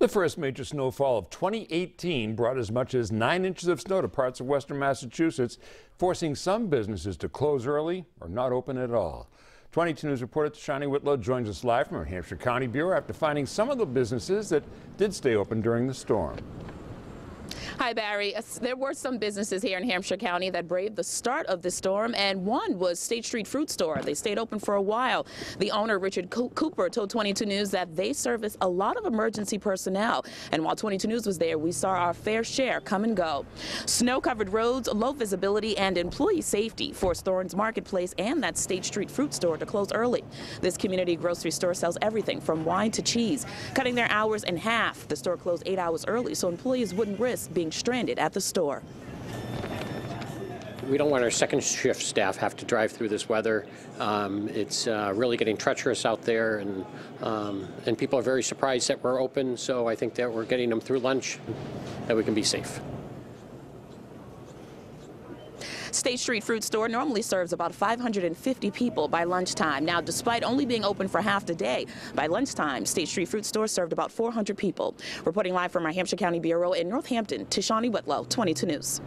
The first major snowfall of 2018 brought as much as 9 inches of snow to parts of western Massachusetts, forcing some businesses to close early or not open at all. 22 News reporter Tashani Whitlow joins us live from our Hampshire County Bureau after finding some of the businesses that did stay open during the storm. Hi, Barry. There were some businesses here in Hampshire County that braved the start of the storm, and one was State Street Fruit Store. They stayed open for a while. The owner, Richard Cooper, told 22 News that they service a lot of emergency personnel, and while 22 News was there, we saw our fair share come and go. Snow-covered roads, low visibility, and employee safety forced Thornes Marketplace and that State Street Fruit Store to close early. This community grocery store sells everything from wine to cheese, cutting their hours in half. The store closed 8 hours early so employees wouldn't risk being stranded at the store. We don't want our second shift staff have to drive through this weather. It's really getting treacherous out there, and people are very surprised that we're open, so I think that we're getting them through lunch, that we can be safe. State Street Fruit Store normally serves about 550 people by lunchtime. Now, despite only being open for half the day, by lunchtime, State Street Fruit Store served about 400 people. Reporting live from our Hampshire County Bureau in Northampton, Tashani Whitlow, 22 News.